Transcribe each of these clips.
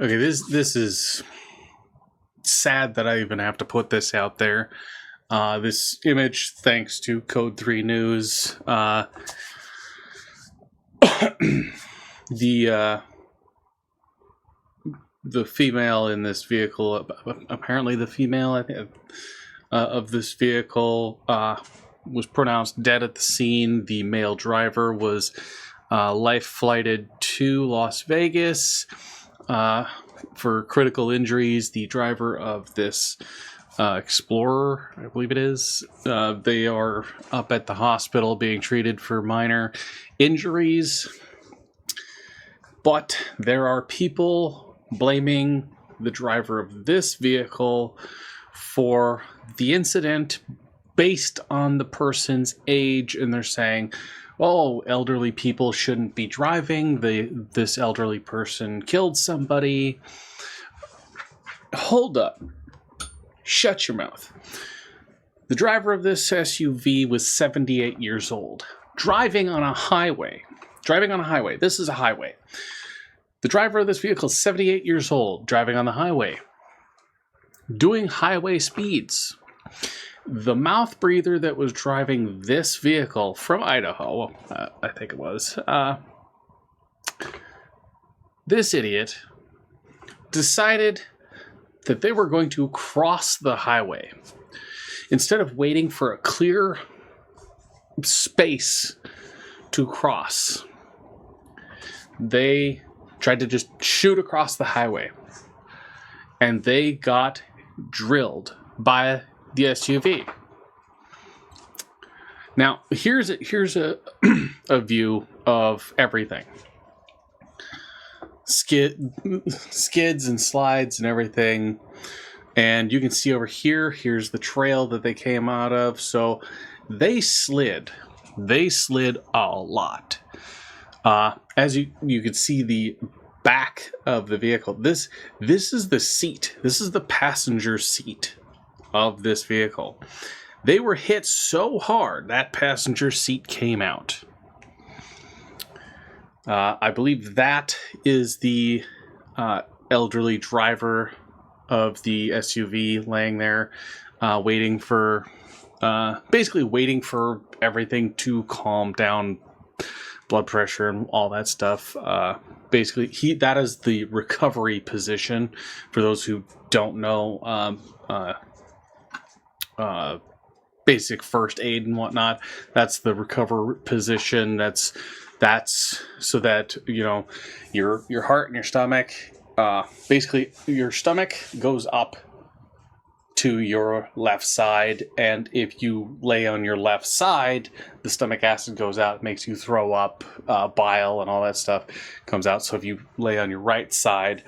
Okay, this is sad that I even have to put this out there. This image, thanks to Code 3 News, the female in this vehicle, apparently the female of this vehicle, was pronounced dead at the scene. The male driver was life flighted to Las Vegas for critical injuries. The driver of this Explorer, I believe it is, they are up at the hospital being treated for minor injuries. But there are people blaming the driver of this vehicle for the incident based on the person's age, and they're saying, oh, elderly people shouldn't be driving. This elderly person killed somebody. Hold up. Shut your mouth. The driver of this SUV was 78 years old. Driving on a highway. This is a highway. The driver of this vehicle is 78 years old, driving on the highway. Doing highway speeds. The mouth breather that was driving this vehicle from Idaho, I think it was, this idiot decided that they were going to cross the highway. Instead of waiting for a clear space to cross, they tried to just shoot across the highway. And they got drilled by the SUV. Now, here's a view of everything. Skids and slides and everything. And you can see over here, here's the trail that they came out of. So they slid. They slid a lot. As you can see the back of the vehicle. This is the seat. This is the passenger seat of this vehicle. They were hit so hard that passenger seat came out. I believe that is the elderly driver of the SUV laying there, basically waiting for everything to calm down, blood pressure and all that stuff. Basically, that is the recovery position. For those who don't know, basic first aid and whatnot, that's the recover position. That's so that, you know, your heart and your stomach, basically your stomach goes up to your left side, and if you lay on your left side, the stomach acid goes out, makes you throw up, bile and all that stuff comes out. So if you lay on your right side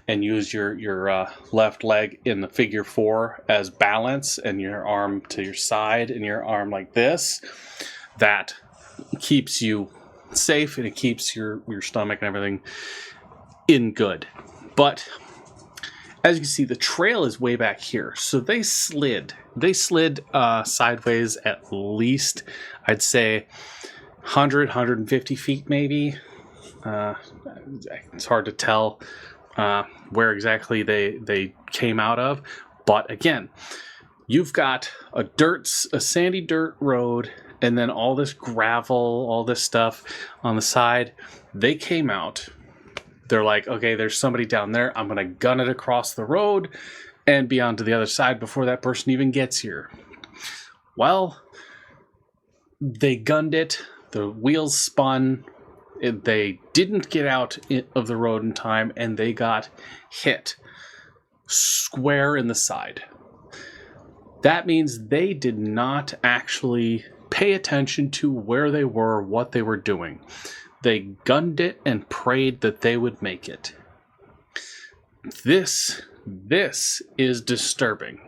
and use your left leg in the figure 4 as balance, and your arm to your side and your arm like this, that keeps you safe, and it keeps your stomach and everything in good. But as you can see, the trail is way back here. So they slid sideways at least, I'd say 150 feet maybe. It's hard to tell where exactly they came out of. But again, you've got a sandy dirt road, and then all this gravel, all this stuff on the side. They came out. They're like, okay, there's somebody down there. I'm going to gun it across the road and be on to the other side before that person even gets here. Well, they gunned it. The wheels spun. They didn't get out of the road in time, and they got hit square in the side. That means they did not actually pay attention to where they were, what they were doing. They gunned it and prayed that they would make it. This is disturbing.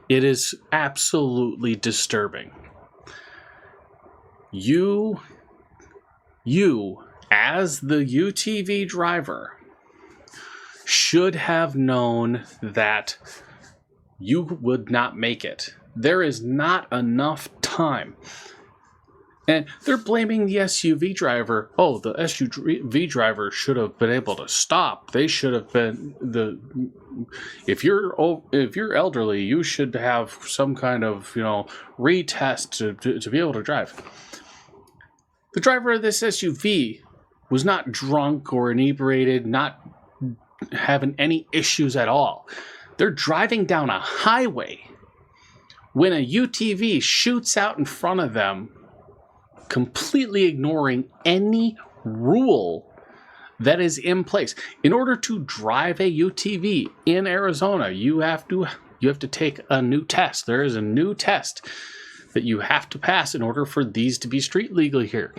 It is absolutely disturbing. You, as the UTV driver, should have known that you would not make it. There is not enough time. And they're blaming the SUV driver. Oh, the SUV driver should have been able to stop. They should have been if you're elderly, you should have some kind of retest to be able to drive. The driver of this SUV was not drunk or inebriated, not having any issues at all. They're driving down a highway when a UTV shoots out in front of them, completely ignoring any rule that is in place. In order to drive a UTV in Arizona, you have to take a new test. There is a new test that you have to pass in order for these to be street legal here.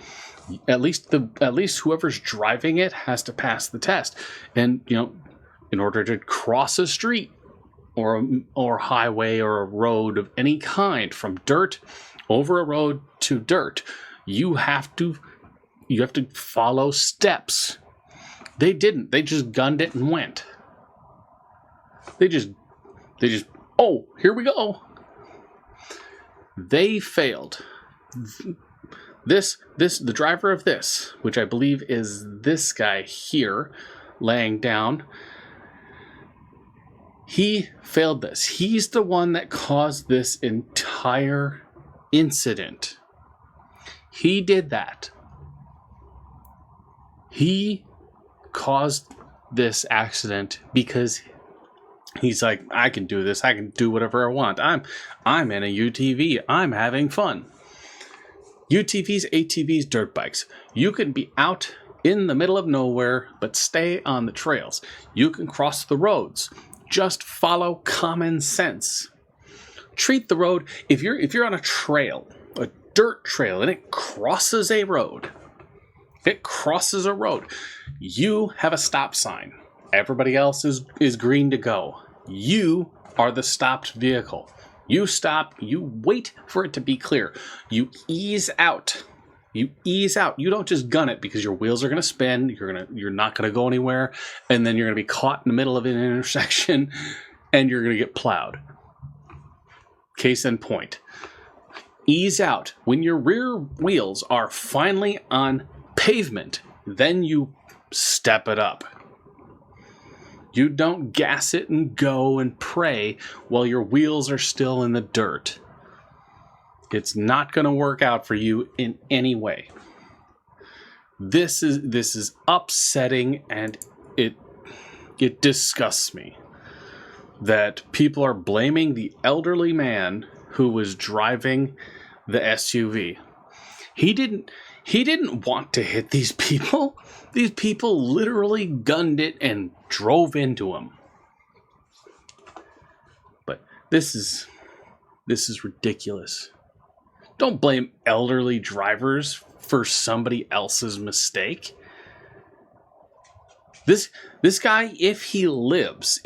At least whoever's driving it has to pass the test. And in order to cross a street or highway or a road of any kind, from dirt over a road to dirt, you have to follow steps. They didn't. They just gunned it and went. They just oh, here we go. They failed. The driver of this, which I believe is this guy here, laying down, he failed this. He's the one that caused this entire incident. He did that. He caused this accident because he's like, I can do this. I can do whatever I want. I'm in a UTV. I'm having fun. UTVs, ATVs, dirt bikes. You can be out in the middle of nowhere, but stay on the trails. You can cross the roads. Just follow common sense. Treat the road, if you're on a trail, a dirt trail, and it crosses a road, you have a stop sign. Everybody else is green to go. You are the stopped vehicle. You stop, you wait for it to be clear. You ease out. You don't just gun it because your wheels are going to spin. You're not going to go anywhere, and then you're going to be caught in the middle of an intersection, and you're going to get plowed. Case in point. Ease out. When your rear wheels are finally on pavement, then you step it up. You don't gas it and go and pray while your wheels are still in the dirt. It's not going to work out for you in any way. This is upsetting, and it disgusts me that people are blaming the elderly man who was driving the SUV. He didn't want to hit these people. These people literally gunned it and drove into him. But this is ridiculous. Don't blame elderly drivers for somebody else's mistake. This guy, if he lives,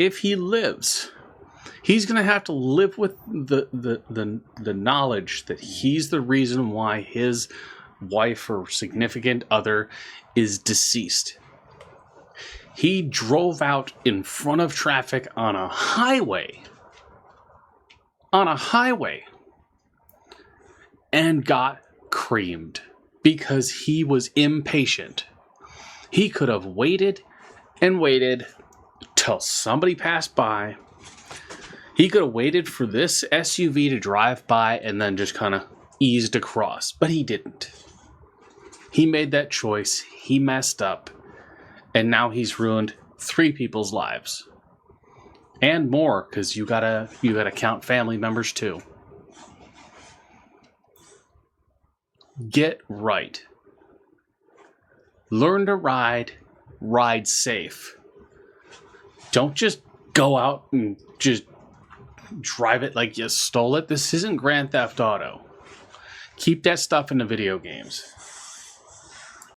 he's going to have to live with the knowledge that he's the reason why his wife or significant other is deceased. He drove out in front of traffic on a highway. And got creamed because he was impatient. He could have waited and waited till somebody passed by. He could have waited for this SUV to drive by and then just kind of eased across, but he didn't. He made that choice. He messed up, and now he's ruined 3 people's lives and more, because you gotta count family members too. Get right. Learn to ride safe. Don't just go out and just drive it like you stole it. This isn't Grand Theft Auto. Keep that stuff in the video games.